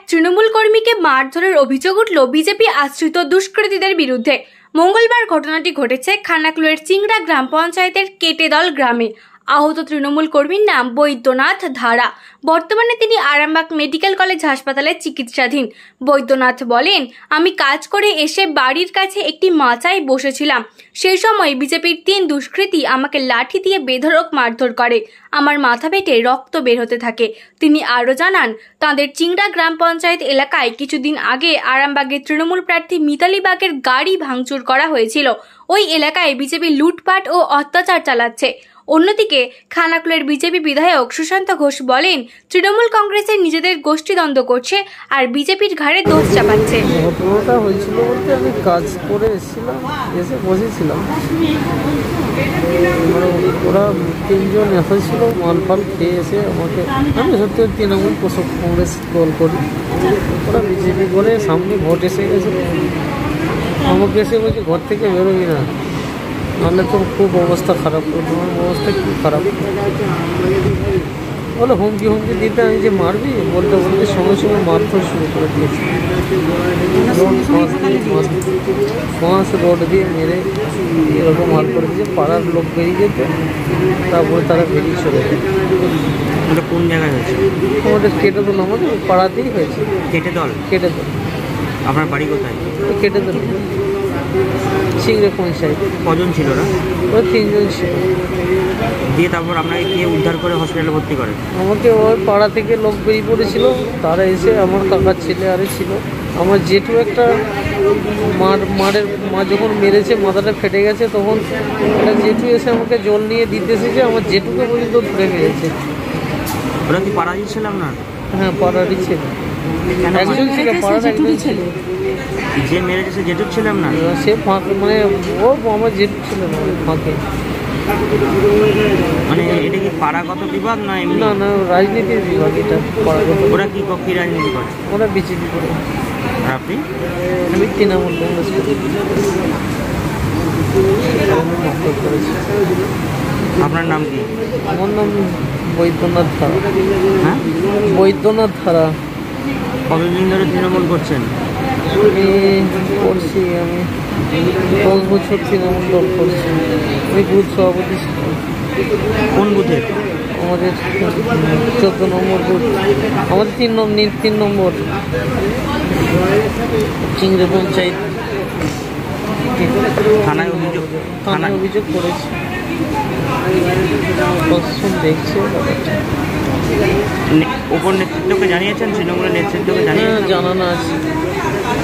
তৃণমূল কর্মীকে মারধরের অভিযোগ উঠল বিজেপি আশ্রিত দুষ্কৃতীদের বিরুদ্ধে। মঙ্গলবার ঘটনাটি ঘটেছে খানাকুলের চিংড়া গ্রাম পঞ্চায়েতের কেটেদল গ্রামে। আহত তৃণমূল কর্মীর নাম বৈদ্যনাথ ধারা। বর্তমানে তিনি আরামবাগ মেডিকেল কলেজ হাসপাতালে চিকিৎসাধীন। বৈদ্যনাথ বলেন, আমি কাজ করে এসে বাড়ির কাছে একটি মাচায় বসেছিলাম। সেই সময় বিজেপির 3 দুষ্কৃতী আমাকে লাঠি দিয়ে বেধড়ক মারধর করে। আমার মাথা ফেটে রক্ত বের হতে থাকে। তিনি আরও জানান, তাঁদের চিংড়া গ্রাম পঞ্চায়েত এলাকায় কিছুদিন আগে আরামবাগের তৃণমূল প্রার্থী মিতালি বাগের গাড়ি ভাঙচুর করা হয়েছিল। ওই এলাকায় বিজেপি লুটপাট ও অত্যাচার চালাচ্ছে। অন্যদিকে খানাকুলের বিজেপি বিধায়ক সুশান্ত ঘোষ বলেন, তৃণমূল কংগ্রেসের নিজেদের গোষ্ঠীদ্বন্দ্ব করছে আর বিজেপির ঘাড়ে দোষ চাপাচ্ছে। ঘটনাটা হয়েছিল বলতে আমি কাজ করে এসেছিলাম, এসে বসেছিলাম। ওরা 3 জন এসেছিল, মালফাল খেয়ে এসে আমাকে, আমি সত্যি তৃণমূল কংগ্রেস দল করি, ওরা বিজেপি বলে সামনে ভোট এসে গেছে, আমাকে এসে বলছে ঘর থেকে বেরোবি না, নাহলে তো খুব অবস্থা খারাপ করতো। আমার অবস্থা খুব খারাপ বলে হুমকি দিতে, আমি যে মারবি বলতে বলতে সঙ্গে সঙ্গে মারধর শুরু করে দিয়েছি। মাছ রড দিয়ে মেরে এরকম হাল করে দিয়েছে। পাড়ার লোক বেরিয়ে যেত, তারপরে তারা বেরিয়ে চলে যেত। এটা কোন জায়গায় হয়েছে? আমাদের কেটেদল, আমাদের পাড়াতেই হয়েছে। কেটেদল। আপনার বাড়ি কোথায়? কেটেদল, চিংড়া পঞ্চায়েত। কজন ছিল না? ওই 3 জন ছিল। দিয়ে তারপর আপনাকে কে উদ্ধার করে হসপিটালে ভর্তি করে? আমাকে ওই পাড়া থেকে লোক বেরিয়ে পড়েছিল, তারা এসে আমার কাকার ছেলে আরে ছিল, আমার জেঠু একটা মা যখন মেরেছে, মাথাটা ফেটে গেছে, তখন একটা জেঠু এসে আমাকে জল নিয়ে দিতে এসেছে, আমার জেঠুকে পর্যন্ত ধরে মেরেছে। ওরা কি পাড়ারই ছিল আপনার? হ্যাঁ, পাড়ারই ছিল, একজন ছিল পাড়ার, একজন ছিল। যে মেরেছে সে জেঠুর ছিল আপনার? সে ফাঁকে, মানে ও আমার জেঠু ছিল না, ফাঁকে। মানে এটা কি পাড়াগত বিবাদ না এমনি? না, রাজনীতির বিভাগ এটা পাড়াগত। ওরা কি রাজনীতি করে? ওরা বিজেপি করে। আর আপনি? আমি তৃণমূল কংগ্রেস করি। আপনার নাম কি? আমার নাম বৈদ্যনাথ ধারা। হ্যাঁ, বৈদ্যনাথ ধারা। কতদিন ধরে তৃণমূল করছেন? আমি করছি, আমি 10 বছর তৃণমূল দল করছি। আমি বুথ সভাপতি ছিলাম। কোন বুথের? আমাদের 14 নম্বর বুথ, আমাদের 3 নম্বর চিংড়া পঞ্চায়েত। থানায় অভিযোগ করেছি, দেখছে। ওপর নেতৃত্বকে জানিয়েছেন? তৃণমূলের নেতৃত্বকে জানিয়েছেন? জানানো আছে,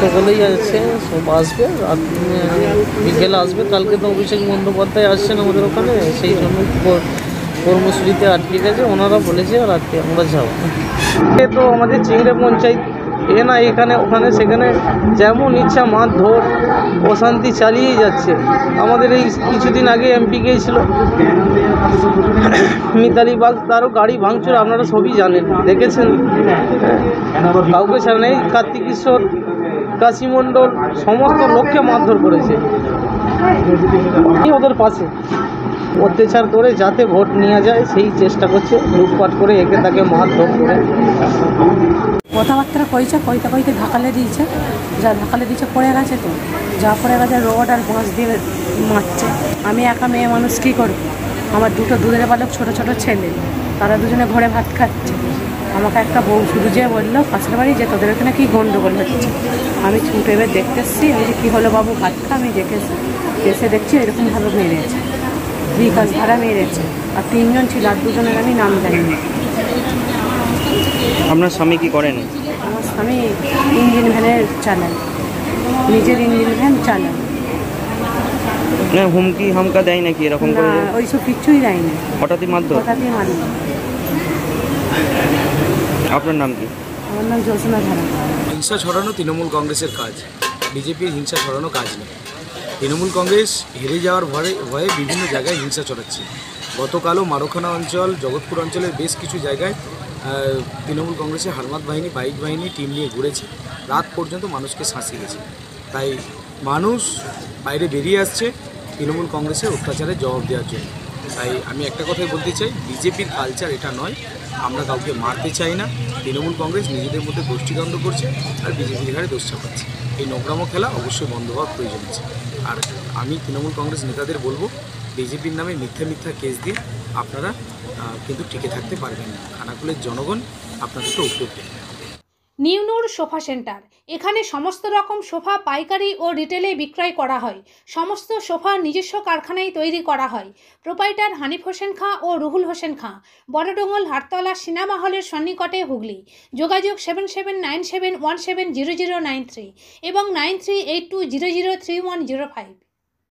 সকলেই আছে, সব আসবে, বিকেলে আসবে। কালকে তো অভিষেক বন্দ্যোপাধ্যায় আসছেন আমাদের ওখানে, সেই জন্য কর্মসূচিতে আটকে গেছে। ওনারা বলেছে রাত্রে আমরা যাবো। তো আমাদের চিংড়া পঞ্চায়েত না, এখানে ওখানে সেখানে যেমন ইচ্ছা মারধর অশান্তি চালিয়েই যাচ্ছে। আমাদের এই কিছুদিন আগে এমপি গিয়েছিল মিতালি বাগ, তারও গাড়ি ভাঙচুর, আপনারা সবই জানেন, দেখেছেন। কাউকে ছাড়া নেই, কার্তিকেশ্বর, কাশী মণ্ডল, সমস্ত লোককে মারধর করেছে। ওদের পাশে অত্যাচার করে যাতে ভোট নিয়ে যায় সেই চেষ্টা করছে, লুটপাট করে একে তাকে মারধর করে। কথাবার্তা কইতে ঢাকালে দিয়েছে, যা ঢাকালে দিয়েছে পড়ে গেছে, তো যা পড়ে গেছে রড আর বাঁশ দিয়ে মারছে। আমি একা মেয়ে মানুষ কী করব? আমার 2 দুধের বালক ছোটো ছেলে, তারা দুজনে ঘরে ভাত খাচ্ছে। আমাকে একটা বউ শুধু যে বললো পাশের বাড়ি যে তোদের এখানে কী গণ্ডগোল হচ্ছে। আমি ছুটে এবার দেখতে এসেছি, আমি যে কী হলো বাবু ভাত খা। আমি দেখেছি, এসে দেখছি এরকমভাবে মেরেছে, বিকাশ ধারা মেরেছে। আর 3 জন ছিল, আর 2 জনের আমি নাম জানি না। আপনার স্বামী কি করেন? আমার স্বামী ইঞ্জিন ভ্যানের চালায়, নিজের ইঞ্জিন ভ্যান চালায়। না, হুমকি হামকা দেয় নাকি এরকম করে? না, ওইসব কিছুই দেয় না, হঠাৎই মারধর। আপনার নাম কি? আমার নাম জ্যোৎস্না ধারা। হিংসা ছড়ানো তৃণমূল কংগ্রেসের কাজ, বিজেপির হিংসা ছড়ানো কাজ নেই। তৃণমূল কংগ্রেস হেরে যাওয়ার ভয়ে বিভিন্ন জায়গায় হিংসা ছড়াচ্ছে। গতকালও মারখানা অঞ্চল, জগৎপুর অঞ্চলের বেশ কিছু জায়গায় তৃণমূল কংগ্রেসের হারমাত বাহিনী, বাইক বাহিনী টিম নিয়ে ঘুরেছে, রাত পর্যন্ত মানুষকে শাসিয়ে গেছে। তাই মানুষ বাইরে বেরিয়ে আসছে তৃণমূল কংগ্রেসের অত্যাচারের জবাব দেওয়ার জন্য। তাই আমি একটা কথাই বলতে চাই, বিজেপির কালচার এটা নয়। আমরা কাউকে মারতে চাই না। তৃণমূল কংগ্রেস নিজেদের মধ্যে গোষ্ঠীদ্বন্দ্ব করছে আর বিজেপির ঘাড়ে দোষ চাপাচ্ছে। এই নোংরামো খেলা অবশ্যই বন্ধ হওয়ার প্রয়োজন আছে। আর আমি তৃণমূল কংগ্রেস নেতাদের বলবো, বিজেপির নামে মিথ্যা কেস দিয়ে আপনারা কিন্তু টিকে থাকতে পারবেন না। খানাকুলের জনগণ আপনাদেরকে উপরে দেবে। নিউ নূর সোফা সেন্টার, এখানে সমস্ত রকম সোফা পাইকারি ও রিটেলে বিক্রয় করা হয়। সমস্ত সোফা নিজস্ব কারখানায় তৈরি করা হয়। প্রোপাইটার হানিফ হোসেন খাঁ ও রুহুল হোসেন খাঁ, বড়ডোঙ্গল হাটতলা সিনেমা হলের সন্নিকটে, হুগলি। যোগাযোগ 7797170093 এবং 9382003105।